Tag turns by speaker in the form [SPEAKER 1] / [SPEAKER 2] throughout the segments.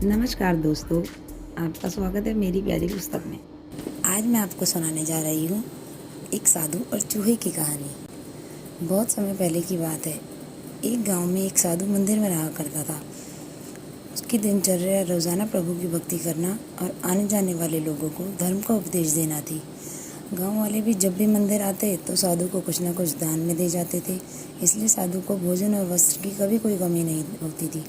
[SPEAKER 1] नमस्कार दोस्तों, आपका स्वागत है मेरी प्यारी पुस्तक में। आज मैं आपको सुनाने जा रही हूँ एक साधु और चूहे की कहानी। बहुत समय पहले की बात है। एक गांव में एक साधु मंदिर में रहा करता था। उसकी दिनचर्या रोज़ाना प्रभु की भक्ति करना और आने जाने वाले लोगों को धर्म का उपदेश देना थी। गांव वाले भी जब भी मंदिर आते तो साधु को कुछ न कुछ दान में दे जाते थे, इसलिए साधु को भोजन और वस्त्र की कभी कोई कमी नहीं होती थी।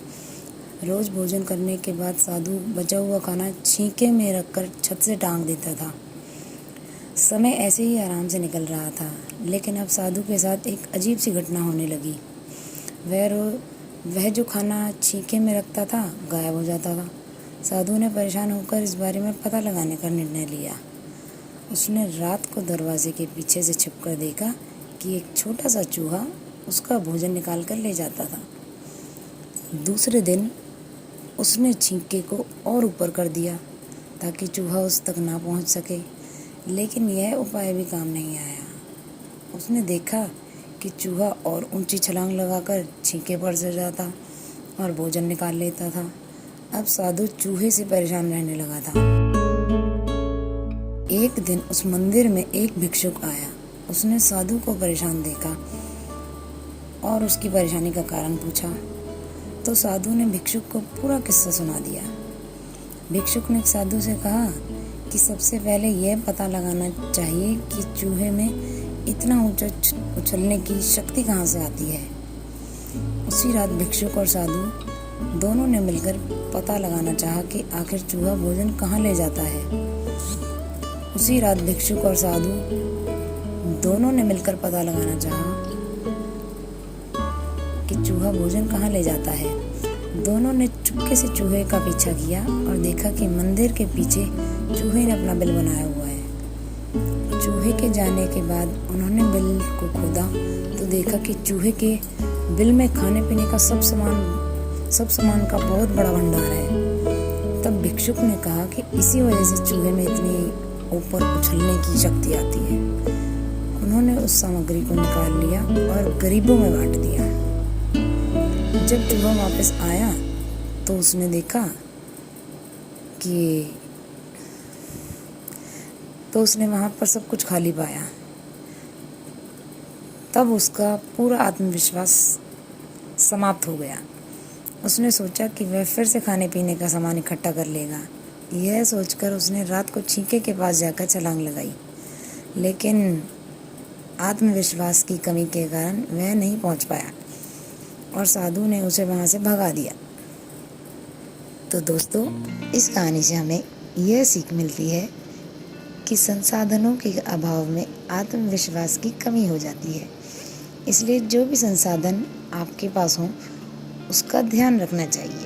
[SPEAKER 1] रोज़ भोजन करने के बाद साधु बचा हुआ खाना छींके में रखकर छत से टांग देता था। समय ऐसे ही आराम से निकल रहा था, लेकिन अब साधु के साथ एक अजीब सी घटना होने लगी। वह जो खाना छींके में रखता था गायब हो जाता था। साधु ने परेशान होकर इस बारे में पता लगाने का निर्णय लिया। उसने रात को दरवाजे के पीछे से छिपकर देखा कि एक छोटा सा चूहा उसका भोजन निकाल कर ले जाता था। दूसरे दिन उसने छींके को और ऊपर कर दिया ताकि चूहा उस तक ना पहुंच सके, लेकिन यह उपाय भी काम नहीं आया। उसने देखा कि चूहा और ऊंची छलांग लगाकर छींके पर चढ़ जाता और भोजन निकाल लेता था। अब साधु चूहे से परेशान रहने लगा था। एक दिन उस मंदिर में एक भिक्षुक आया। उसने साधु को परेशान देखा और उसकी परेशानी का कारण पूछा तो साधु ने भिक्षुक को पूरा किस्सा सुना दिया। भिक्षुक ने साधु से कहा कि सबसे पहले यह पता लगाना चाहिए कि चूहे में इतना ऊंचा उछलने की शक्ति कहाँ से आती है। उसी रात भिक्षुक और साधु दोनों ने मिलकर पता लगाना चाहा कि आखिर चूहा भोजन कहाँ ले जाता है। उसी रात भिक्षुक और साधु दोनों ने मिलकर पता लगाना चाहा कि चूहा भोजन कहाँ ले जाता है। दोनों ने चुपके से चूहे का पीछा किया और देखा कि मंदिर के पीछे चूहे ने अपना बिल बनाया हुआ है। चूहे के जाने के बाद उन्होंने बिल को खोदा तो देखा कि चूहे के बिल में खाने पीने का सब सामान का बहुत बड़ा भंडार है। तब भिक्षुक ने कहा कि इसी वजह से चूहे में इतनी ऊपर उछलने की शक्ति आती है। उन्होंने उस सामग्री को निकाल लिया और गरीबों में बांट दिया। जब चूहा वापस आया तो उसने देखा कि उसने वहां पर सब कुछ खाली पाया। तब उसका पूरा आत्मविश्वास समाप्त हो गया। उसने सोचा कि वह फिर से खाने पीने का सामान इकट्ठा कर लेगा। यह सोचकर उसने रात को छींके के पास जाकर छलांग लगाई, लेकिन आत्मविश्वास की कमी के कारण वह नहीं पहुंच पाया और साधु ने उसे वहां से भगा दिया। तो दोस्तों, इस कहानी से हमें यह सीख मिलती है कि संसाधनों के अभाव में आत्मविश्वास की कमी हो जाती है। इसलिए जो भी संसाधन आपके पास हो उसका ध्यान रखना चाहिए।